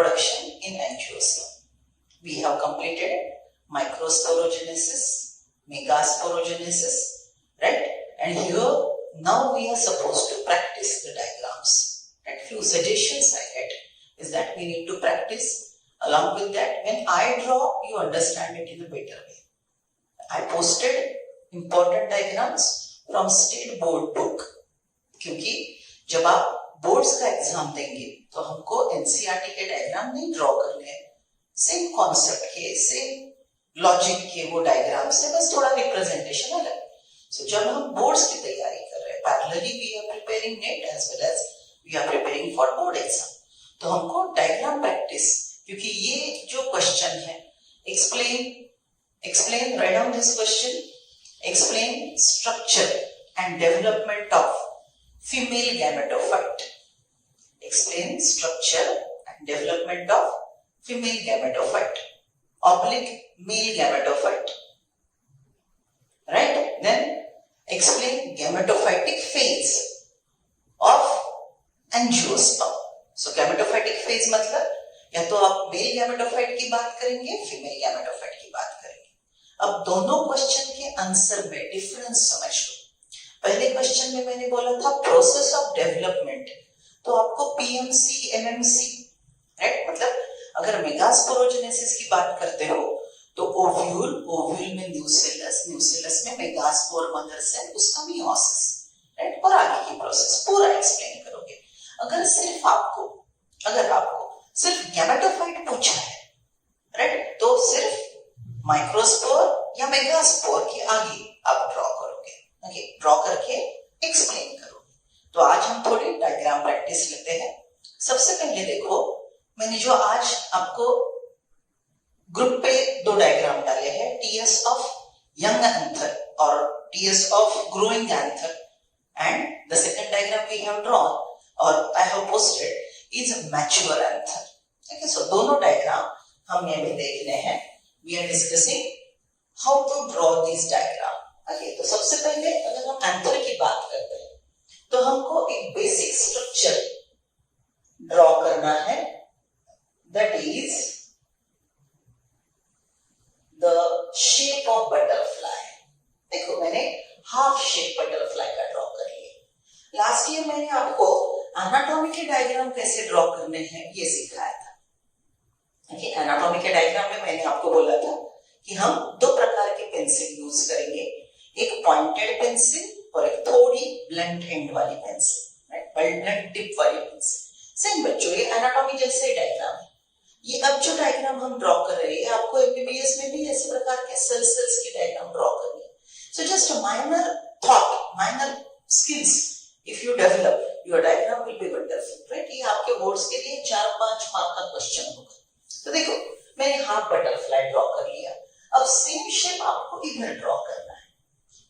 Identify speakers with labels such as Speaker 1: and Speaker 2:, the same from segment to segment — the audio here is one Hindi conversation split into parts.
Speaker 1: Introduction in Angiosperm. We have completed microsporogenesis, megasporogenesis, right? And here now we are supposed to practice the diagrams. Right? Few suggestions I get is that we need to practice. Along with that, when I draw, you understand it in a better way. I posted important diagrams from state board book, क्योंकि जब आप बोर्ड्स का एग्जाम देंगे तो हमको एनसीईआरटी के डायग्राम नहीं ड्रॉ करने हैं, सेम कॉन्सेप्ट के, सेम लॉजिक के वो डायग्राम से, बस थोड़ा रिप्रेजेंटेशन अलग। सो जब हम बोर्ड्स की तैयारी कर रहे हैं, parallelly we are preparing NEET as well as we are preparing for board exam, तो हमको डायग्राम प्रैक्टिस, क्योंकि ये जो क्वेश्चन है, explain write down this question, explain structure and development of female gametophyte. Explain structure and development of female gametophyte oblique male gametophyte, right? Then explain gametophytic phase of angiosperm. So gametophytic phase मतलब या तो आप मेल गैमेटोफाइट की बात करेंगे, फीमेल गैमेटोफाइट की बात करेंगे। अब दोनों क्वेश्चन के आंसर में डिफरेंस समझ लो। पहले क्वेश्चन में मैंने बोला था प्रोसेस ऑफ डेवलपमेंट, तो आपको पीएमसी, एमएमसी, राइट? मतलब अगर मेगास्पोरोजेनेसिस की बात करते हो तो ओव्यूल में न्यूसेलस में मेगास्पोर मदर सेल, उसका मियोसिस, राइट? और आगे की प्रोसेस पूरा एक्सप्लेन करोगे। अगर आपको सिर्फ गैमेटोफाइट पूछा है, राइट, तो सिर्फ माइक्रोस्पोर या मेगास्पोर के आगे आप ड्रॉ करोगे, ओके? ड्रॉ करके एक्सप्लेन करोगे। तो आज हम थोड़ी डायग्राम प्रैक्टिस लेते हैं। सबसे पहले देखो, मैंने जो आज आपको ग्रुप पे दो डायग्राम डाले हैं, टीएस ऑफ यंग एंथर और TS of growing anther, and the second diagram we have drawn और I have posted is a mature anther. Okay, so दोनों डायग्राम हम ये भी देखने हैं। We are discussing how to draw these diagram. Okay, तो सबसे पहले अगर हम एंथर की बात करते हैं तो हमको एक बेसिक स्ट्रक्चर ड्रॉ करना है, that is the shape of butterfly. देखो मैंने हाफ शेप बटरफ्लाई का ड्रॉ कर लिया। लास्ट ईयर मैंने आपको एनाटॉमी के डायग्राम कैसे ड्रॉ करने हैं ये सिखाया था। ओके, एनाटॉमी के डायग्राम में मैंने आपको बोला था कि हम दो प्रकार के पेंसिल यूज करेंगे, एक पॉइंटेड पेंसिल और एक थोड़ी ब्लंट एंड वाली पेंसिल, राइट? ब्लंट टिप वाली पेंसिल। सेम बच्चों, ये एनाटॉमी जैसे डायग्राम है। ये अब जो डायग्राम हम ड्रॉ कर रहे हैं, आपको एमबीबीएस में भी ऐसे प्रकार के सेल्स की डायग्राम ड्रॉ करनी है। So just a minor thought, minor skills if you develop, your diagram will be wonderful, right? ये आपके बोर्ड्स के लिए 4-5 मार्क का क्वेश्चन होगा। तो देखो मैंने हाफ बटरफ्लाई ड्रॉ कर लिया। अब सेम शेप आपको इधर ड्रॉ करना है।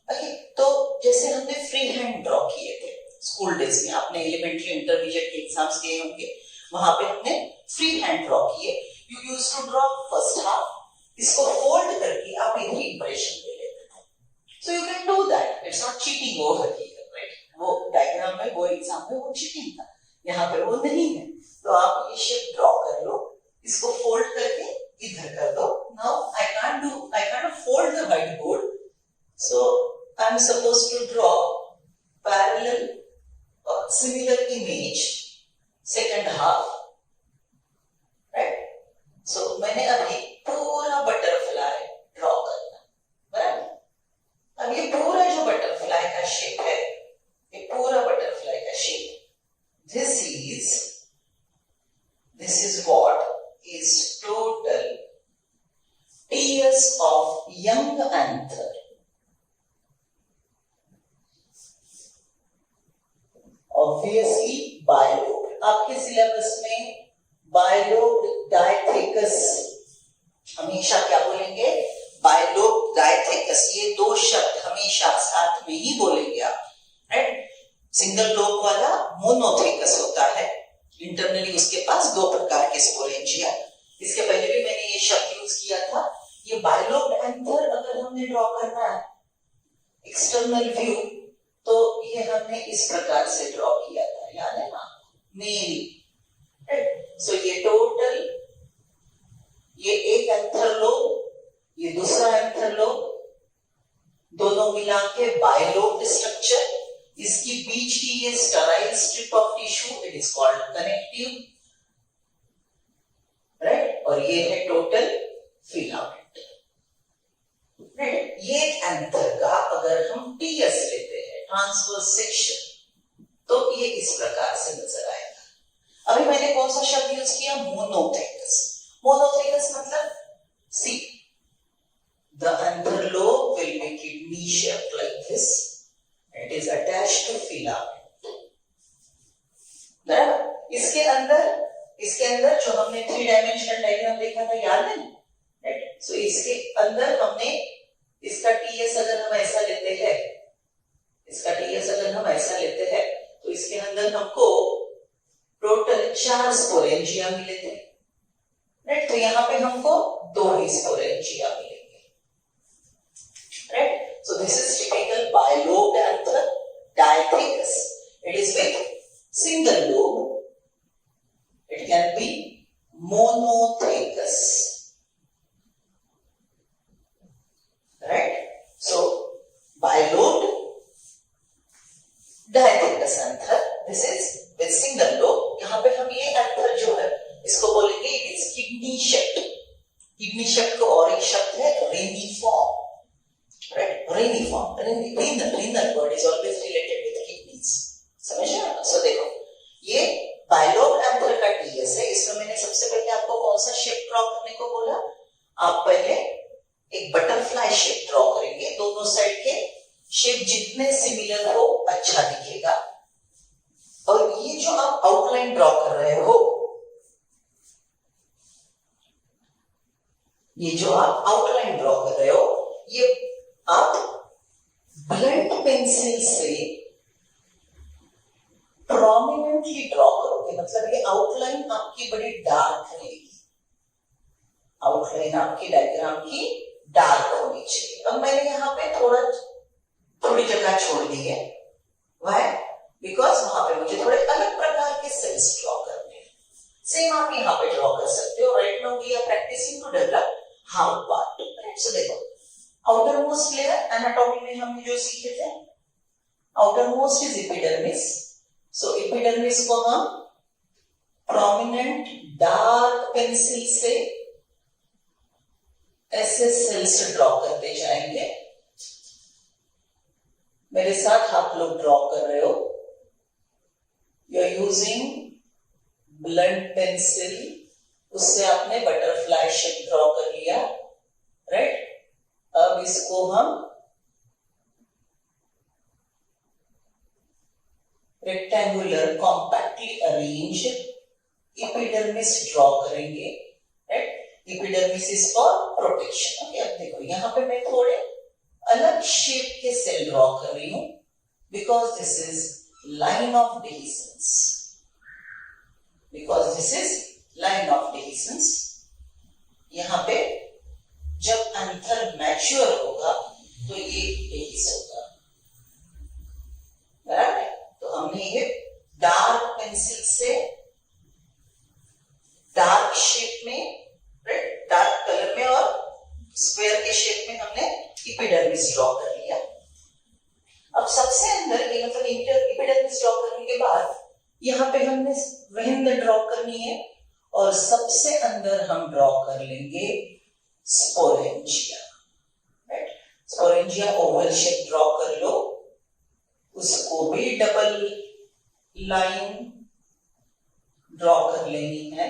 Speaker 1: ओके, तो जैसे हमने फ्री हैंड ड्रॉ किए थे स्कूल डेज में, आपने एलिमेंट्री इंटरमीडिएट के एग्जाम्स दिए होंगे, वहां पे हमने फ्री हैंड ड्रॉ किए। You used to draw first half, इसको फोल्ड करके आप इधर इंप्रेशन दे लेते थे। So you can do that, it's not cheating over here. वो डायग्राम में, वो एग्जाम में वो चीटिंग था, यहाँ पे वो नहीं है। तो आप ये शेप ड्रॉ कर लो, इसको फोल्ड करके इधर कर दो। Now I can't fold the white board, so I am supposed to draw parallel और similar image second half, right? So मैंने अभी पूरा बटरफ्लाई ड्रॉ करना, बराबर? अब ये पूरा जो बटरफ्लाई का शेप है, पूरा बटरफ्लाई का shape, this is what is total tears of young anther. Obviously bilobe, आपके सिलेबस में बायलोब डायथेकस हमेशा क्या बोलेंगे? बायलोब डायथेकस, ये दो शब्द हमेशा साथ में ही बोलेंगे आप, राइट? सिंगल लोब वाला मोनोथेकस होता है, इंटरनली उसके पास दो प्रकार के स्पोरेंजिया। इसके पहले भी मैंने ये शब्द यूज किया था। ये बायलोब एंथर अगर हमने ड्रॉ करना है एक्सटर्नल व्यू, तो ये हमने इस प्रकार से ड्रॉ किया था, याद है ना? Mail, right? सो ये टोटल फीला के बायलोब्ड स्ट्रक्चर, इसकी बीच की ये sterile strip of tissue, it is called connective, right, और ये है टोटल फिलामेंट, राइट। ये एंथर का अगर हम टीएस लेते हैं, ट्रांसवर्स सेक्शन, तो ये इस प्रकार से नजर आएगा। अभी मैंने कौन सा शब्द यूज किया? मोनोथेकस। मोनोथेकस मतलब सी, the anther lobe will be kidney shaped like this. It is attached to filament. बराबर। इसके अंदर जो हमने 3 डायमेंशनल डायग्राम देखा था, याद है? राइट। सो इसके अंदर हमने इसका टीएस अगर हम ऐसा लेते हैं, तो इसके अंदर हमको टोटल 4 स्पोरेंजिया मिले थे, राइट। तो यहाँ पे हमको 2 ही स्पोरेंजिया मिलेंगे, right. So this is typical bilobed anther, diathecus. It is with single lobe. It can be monothecus, right? So bilobed diathecus anther. This is with single lobe. यहाँ पे हम ये anther जो है इसको बोलेंगे it is kidney shaped. Kidney shaped का और एक शब्द है reniform. Right, reniform, renal word is always related with kidneys. समझ रहे हो? So देखो, ये बायलोब्ड एंथर का टीएस है। इसमें मैंने सबसे पहले आपको कौन सा शेप ड्रॉ करने को बोला? आप पहले एक बटरफ्लाई शेप ड्रॉ करेंगे, दोनों साइड के शेप जितने सिमिलर हो अच्छा दिखेगा। और ये जो आप आउटलाइन ड्रॉ कर रहे हो, ये आप ब्लंट पेंसिल से प्रोमिनेंटली ड्रॉ करोगे, मतलब ये आउटलाइन आपकी बड़ी डार्क रहेगी, आउटलाइन आपकी डायग्राम की डार्क होनी चाहिए। अब मैंने यहाँ पे थोड़ी जगह छोड़ दी है, व्हाई? बिकॉज वहां पे मुझे थोड़े अलग प्रकार के सेल्स ड्रॉ करने हैं। सेम आप यहाँ पे ड्रॉ कर सकते हो। Right now we are practicing to develop how part, right. So देखो, आउटर मोस्ट लेयर एनाटॉमी में हमने जो सीखे थे, outer most is epidermis. So epidermis को हम प्रोमिनेंट डार्क पेंसिल से ऐसे सेल्स ड्रॉ करते जाएंगे। मेरे साथ आप लोग ड्रॉ कर रहे हो, you are using blunt pencil, उससे आपने बटरफ्लाई शेप ड्रॉ कर लिया, राइट। अब इसको हम rectangular compactly arrange epidermis draw करेंगे, right. Epidermis is for protection. Okay, अब देखो यहाँ पे मैं थोड़े अलग शेप के सेल ड्रॉ कर रही हूं, because this is line of dehiscence, यहाँ पे जब एंथर मैच्योर होगा तो ये डेहिस होगा, बराबर है। तो हमने ये डार्क पेंसिल से डार्क शेप में, राइट, डार्क कलर में और स्क्वायर के शेप में हमने एपिडर्मिस ड्रॉ कर लिया। अब सबसे अंदर ये मतलब एपिडर्मिस ड्रॉ करने के बाद यहाँ पे हमने वेन ड्रॉ करनी है, और सबसे अंदर हम ड्रॉ कर लेंगे sporangia, right. Sporangia Oval shape draw कर लो, उसको भी डबल लाइन ड्रॉ कर लेनी है।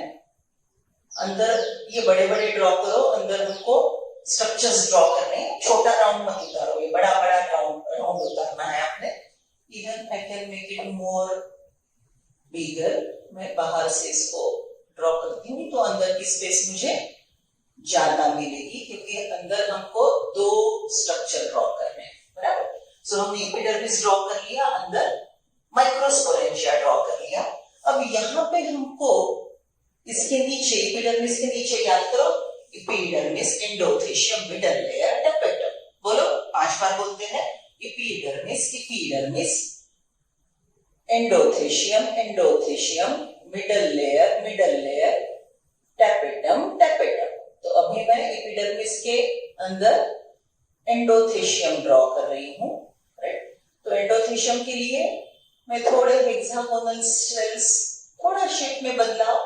Speaker 1: अंदर ये बड़े बड़े ड्रॉ करो, अंदर हमको स्ट्रक्चर्स ड्रॉ करने हैं। छोटा राउंड मत उतारो, ये बड़ा बड़ा राउंड उतारना है आपने। Even I can make it more bigger, मैं बाहर से इसको ड्रॉ करती हूँ तो अंदर की स्पेस मुझे ज्यादा मिलेगी, क्योंकि अंदर हमको 2 स्ट्रक्चर ड्रॉ करने हैं, बराबर। सो हमने एपिडर्मिस ड्रॉ कर लिया, अंदर माइक्रोस्पोरेंजिया ड्रॉ कर लिया। अब यहाँ पे हमको इसके नीचे, एपिडर्मिस के नीचे याद करो, epidermis, endothecium, middle layer, tapetum. बोलो, 5 बार बोलते हैं, epidermis, endothecium, middle layer, tapetum. तो अभी मैं एपिडर्मिस के अंदर एंडोथेशियम ड्रॉ कर रही हूं, राइट। तो एंडोथेशियम के लिए मैं थोड़े हेक्सागोनल सेल्स थोड़ा शेप में बदलाव,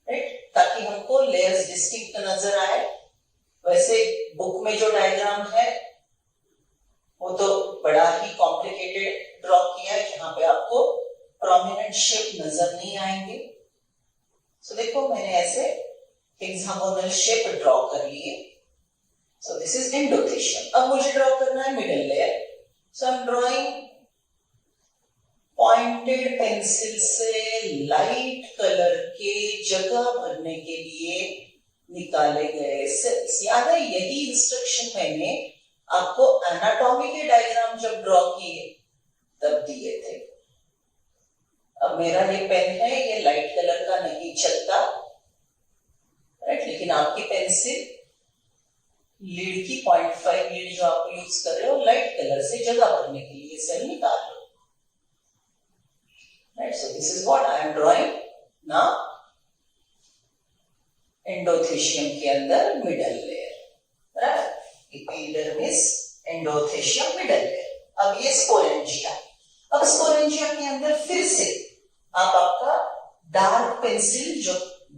Speaker 1: राइट, ताकि हमको लेयर्स डिस्टिंक्ट नजर आए। वैसे बुक में जो डायग्राम है वो तो बड़ा ही कॉम्प्लिकेटेड ड्रॉ किया है, यहाँ पे आपको प्रोमिनेंट शेप नजर नहीं आएंगे। सो देखो मैंने ऐसे हेक्सागोनल शेप ड्रॉ कर लिए। सो दिस इज एंडोथेशियम। अब मुझे ड्रॉ करना है middle layer. So I am drawing pointed pencil से लाइट कलर के जगह भरने के लिए निकाले गए सेल्स। याद है यही इंस्ट्रक्शन मैंने आपको एनाटॉमी के डायग्राम जब ड्रॉ किए तब दिए थे। अब मेरा ये पेन है, ये लाइट कलर का नहीं चलता, राइट, लेकिन आपकी पेंसिल लीड की 0.5 लीड जो आप यूज कर रहे हो लाइट कलर से जगह भरने के लिए सेल निकाल लो, right. So this is what I am drawing ना एंडोथेशियम के अंदर middle layer, right. Epidermis, endothecium, middle layer. अब ये स्पोरेंजिया। अब स्पोरेंजिया के अंदर फिर से आप आपका डार्क पेंसिल जो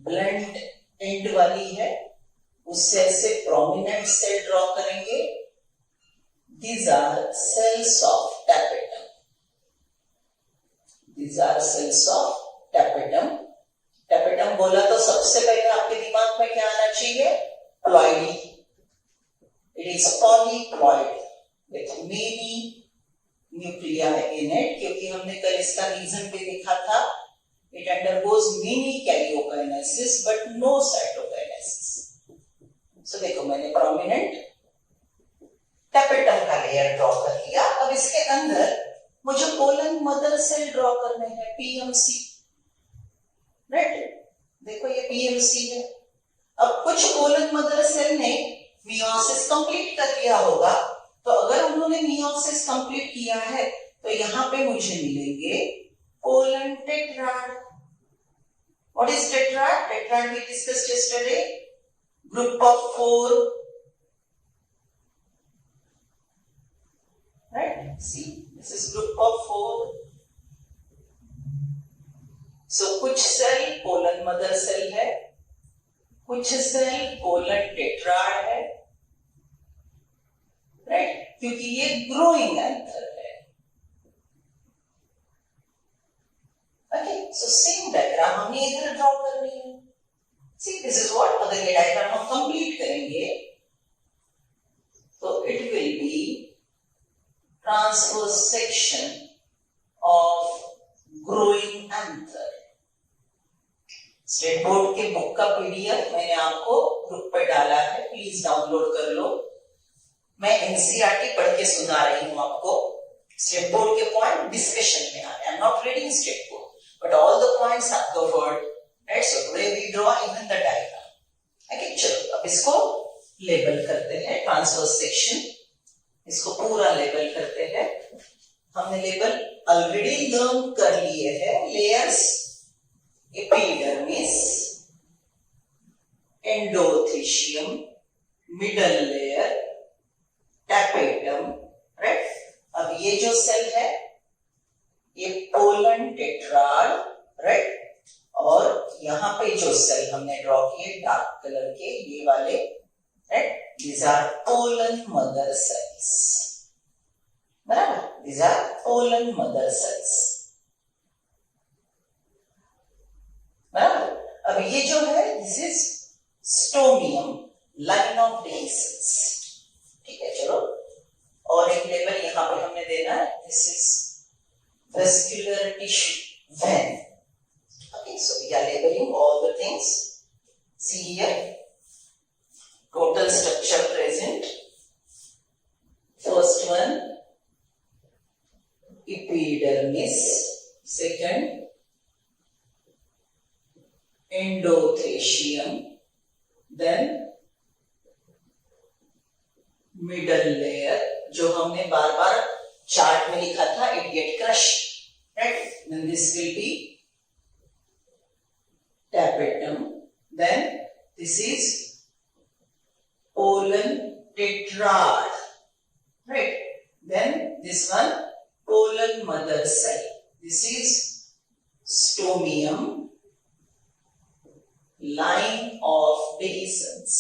Speaker 1: ब्लेंड एंड वाली है उससे ऐसे प्रोमिनेंट सेल ड्रॉ करेंगे। These are cells of tapetum. These are cells of tapetum. Tapetum बोला तो सबसे पहले आपके दिमाग में क्या आना चाहिए? Ploidy. It is polyploid with many nuclei in it, क्योंकि हमने कल इसका रीजन भी देखा था। It undergoes many karyokinesis but no cytokinesis. So देखो मैंने prominent टैपेटम का लेयर ड्रॉ कर लिया। अब इसके अंदर मुझे कोलन मदर सेल ड्रॉ करने हैं, PMC, राइट। देखो ये PMC है। अब कुछ कोलन मदर सेल ने मियोसिस कंप्लीट कर लिया होगा, तो अगर उन्होंने मियोसिस कंप्लीट किया है तो यहां पे मुझे मिलेंगे colon tetrad. What is tetrad? Tetrad we discussed yesterday, group of 4, right. See this is group of 4। So कुछ सेल कोलन मदर सेल है, कुछ सेल कोलन टेट्राड है, राइट, क्योंकि ये ग्रोइंग एंथर है। ओके, सो सेम डायग्राम हमने इधर ड्रॉ करनी है। सी दिस इज व्हाट, अगर ये डायग्राम हम कंप्लीट करेंगे तो it will B transverse section of growing anther. State board के बुक का पीडीएफ मैंने आपको ग्रुप पे डाला है, प्लीज डाउनलोड कर लो। मैं एनसीईआरटी पढ़ के सुना रही हूं आपको। स्टेट बोर्ड के पॉइंट डिस्कशन में आ रहे हैं। I am not reading state board but all the points are covered, right. So today we draw even the diagram. Okay, चलो अब इसको लेबल करते हैं। ट्रांसवर्स सेक्शन, इसको पूरा लेबल करते हैं। हमने लेबल ऑलरेडी लर्न कर लिए हैं। Layers epidermis, endothecium, middle layer, tapetum, right. अब ये जो सेल है ये कोलन टेट्राड, राइट, और यहां पे जो सेल हमने ड्रॉ किए डार्क कलर के ये वाले, right, these are pollen mother cells, बराबर, these are pollen mother cells, बराबर। अब ये जो है this is stomium, line of dehiscence, ठीक है। चलो और एक लेवल यहां पे हमने देना है, this is vascular tissue, vein. Okay, so we are labelling all the things. See here, total structure present. First one, epidermis. Second, endothecium. Then middle layer, जो हमने बार बार चार्ट में लिखा था, it get crushed, right? Then this will be tapetum. Then this is pollen tetrad. line of dehiscence,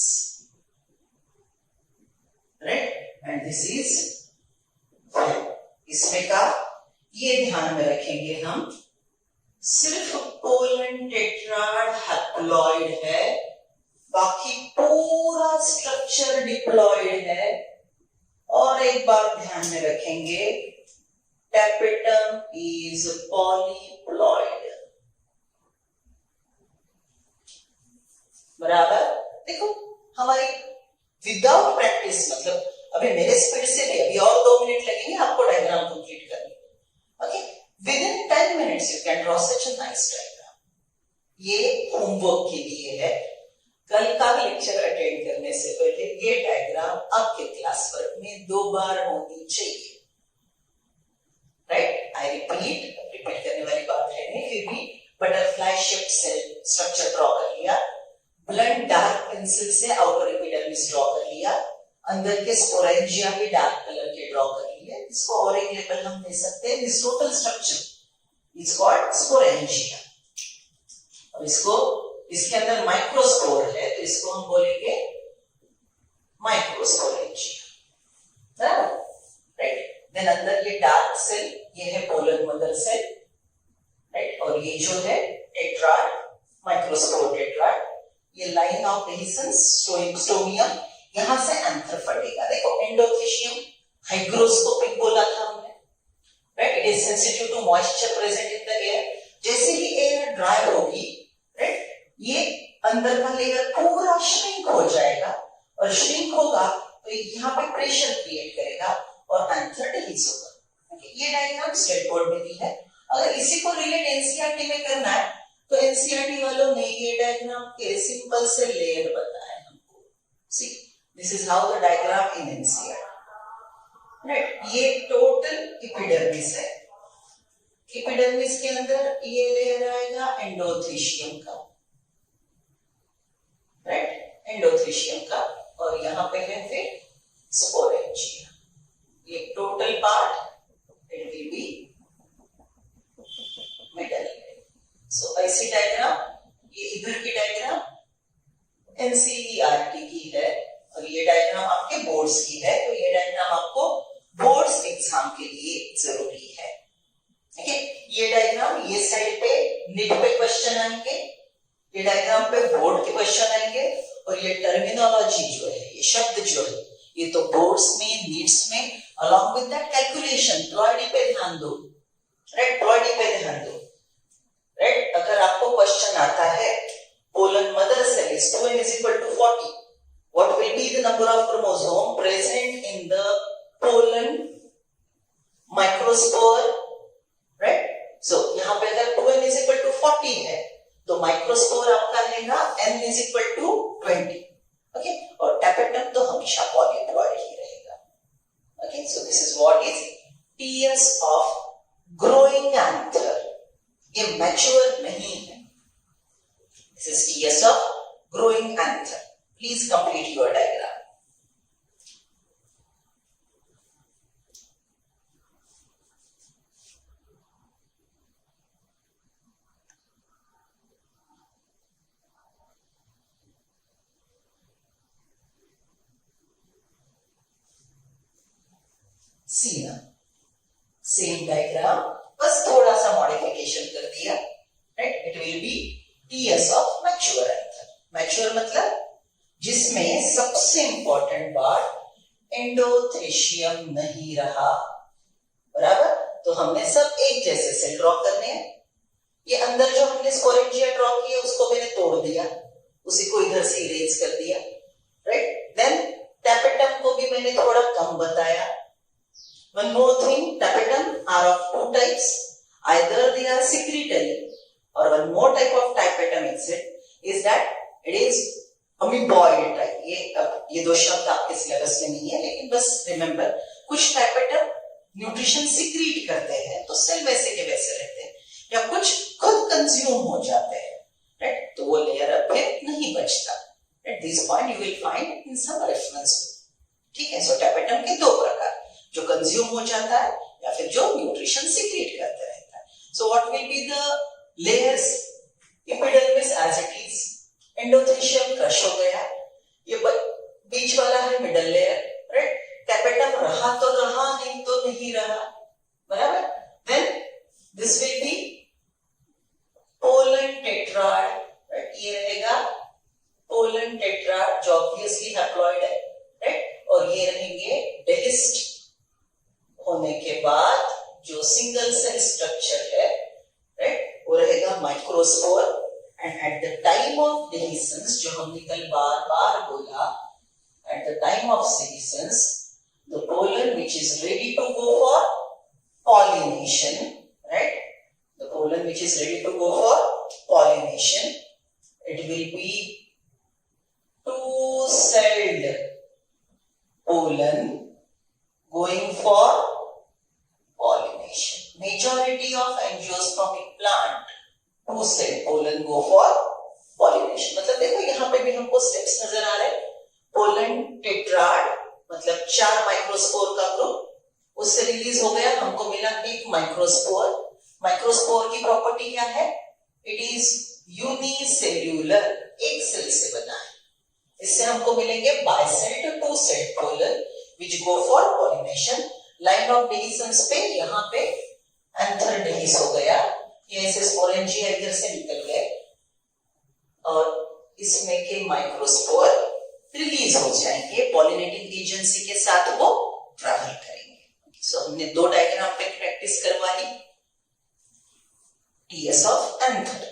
Speaker 1: right? And this is इसमें का ये ध्यान में रखेंगे हम, सिर्फ पोलन टेट्राड हैप्लॉइड है, बाकी पूरा स्ट्रक्चर डिप्लॉइड है। और एक बात ध्यान में रखेंगे, टैपेटम इज पॉलीप्लॉइड। बराबर? देखो हमारी विदाउट प्रैक्टिस, मतलब अभी मेरे स्पीड से भी अभी और 2 मिनट लगेंगे आपको डायग्राम कंप्लीट करने। Okay, with in 10 minutes you can draw such a nice diagram. ये होमवर्क के लिए है। कल का लेक्चर अटेंड करने से पहले ये डायग्राम आपके क्लास वर्क में 2 बार होनी चाहिए, राइट? आई रिपीट करने वाली बात है नहीं, फिर भी butterfly shaped cell structure draw कर लिया, ब्लंट डार्क पेंसिल से आउटर एपिडर्मिस ड्रॉ कर लिया, अंदर के स्पोरेंजिया भी डार्क कलर के ड्रॉ कर लिए। इसको और एक लेवल हम दे सकते हैं, this total structure is called sporangia. और इसको, इसके अंदर माइक्रोस्पोर है तो इसको हम बोलेंगे माइक्रोस्पोरेंजिया, राइट? देन अंदर ये डार्क सेल, ये है पोलन मदर सेल, राइट? और ये जो है टेट्राड, माइक्रोस्पोर टेट्राड, ये लाइन ऑफ डेहिसेंस, स्टोमियम, यहां से एंथर फटेगा। देखो एंडोथेशियम हाइग्रोस्कोपिक बोला था हमने, right? It is sensitive to moisture present in the air. जैसे ही एयर ड्राई होगी, राइट, ये अंदर का लेयर पूरा श्रिंक हो जाएगा, और श्रिंक होगा तो यहाँ पे प्रेशर क्रिएट करेगा और एंथर डिहीज होगा। ये डायग्राम स्टेट बोर्ड में भी है। अगर इसी को रिलेट एनसीईआरटी में करना है तो एनसीईआरटी वालों ने ये डायग्राम के सिंपल से लेयर बताए हमको। See, this is how the diagram in NCERT, right? ये टोटल एपिडर्मिस है। एपिडर्मिस के अंदर ये लेयर आएगा एंडोथेशियम का, राइट? एंडोथेशियम का, और यहाँ पे है फिर स्पोरेंजिया। ये total part it will be middle. So ऐसी डायग्राम, ये इधर की डायग्राम एनसीईआरटी की है, और ये डायग्राम आपके बोर्ड्स की है। तो ये डायग्राम आपको बोर्ड्स एग्जाम के लिए जरूरी है। ठीक है, ये डायग्राम, ये साइड पे नीट पे क्वेश्चन आएंगे, ये डायग्राम पे बोर्ड के क्वेश्चन आएंगे, और ये टर्मिनोलॉजी जो है, ये शब्द जो है, ये तो बोर्ड्स में, नीट्स में, along with that calculation, ploidy पे ध्यान दो, राइट? प्लॉइडी पे ध्यान दो, राइट? अगर आपको क्वेश्चन आता है pollen mother cell is 2n is equal to 40, what will be the number of chromosome present in the pollen microspore, right? So यहाँ पे अगर 2n is equal to 40 है तो माइक्रोस्पोर आपका रहेगा n is equal to 20, okay? और टैपेटम तो हमेशा पॉलीप्लॉइड ही रहेगा, okay? So this is what is TS of growing anther। ये मैच्योर नहीं है। This is TS of growing anther। Please complete your diagram। See ना, same diagram, बस थोड़ा सा मॉडिफिकेशन कर दिया, right? It will B TS of mature anther. Mature मतलब जिसमें सबसे इंपॉर्टेंट बात एंडोथेशियम नहीं रहा, बराबर? तो हमने सब एक जैसे सेल ड्रॉ करने हैं। ये अंदर जो हमने स्पोरेंजिया ड्रॉ किया उसको मैंने तोड़ दिया, उसी को इधर से इरेज कर दिया, राइट? देन टैपेटम को भी मैंने थोड़ा कम बताया। One more thing, tapetum are of 2 types, either they are secretory, or one more type of tapetum exist is that it is amoeboid type। ये 2 शब्द आपके सिलेबस में नहीं है, लेकिन बस रिमेंबर, कुछ tapetum न्यूट्रिशन सिक्रीट करते हैं तो सेल वैसे के वैसे रहते हैं, या कुछ खुद कंज्यूम हो जाते हैं, राइट? तो वो लेयर अब फिर नहीं बचता। At this point you will find in some reference book, ठीक है? सो tapetum के 2 प्रकार, जो कंज्यूम हो जाता है या फिर जो न्यूट्रिशन सीक्रेट करते रहता है। So what will be the layers? Epidermis as it is, endothecium crush हो गया, ये बीच वाला है मिडल लेयर, राइट। कैपेटम रहा तो रहा, नहीं तो नहीं रहा, बराबर। Then this will be pollen tetrad, right, ये रहेगा पोलन टेट्राड जो ऑब्वियसली हैप्लॉइड है, राइट। और ये रहेंगे डेहिस्ट होने के बाद जो सिंगल सेल स्ट्रक्चर है, राइट, वो रहेगा microspore. And at the time of dehiscence, जो हमने कल बार बार बोला, at the time of senescence the pollen which is ready to go for pollination, right, the pollen which is ready to go for pollination, it will be two-celled pollen going for pollination. Majority of angiospermic plant two-celled pollen go for pollination. मतलब देखो यहाँ पे भी हमको स्टेप्स नजर आ रहे हैं। पोलन टेट्राड मतलब 4 माइक्रोस्पोर का ग्रुप, उससे रिलीज हो गया, हमको मिला एक माइक्रोस्पोर। माइक्रोस्पोर की प्रॉपर्टी क्या है? इट इज यूनिसेल्यूलर, एक सेल से बना है। इससे हमको मिलेंगे bicelled two celled pollen which go for pollination. Line of dehiscence पे यहाँ पे एंथर डेहिस हो गया, ये ऐसे स्पोरेंजिया इधर से निकल गए और इसमें के माइक्रोस्पोर रिलीज हो जाएंगे, पॉलिनेटिंग एजेंसी के साथ वो ट्रैवल करेंगे। सो हमने 2 डायग्राम पे प्रैक्टिस करवा ली, टीएस ऑफ एंथर।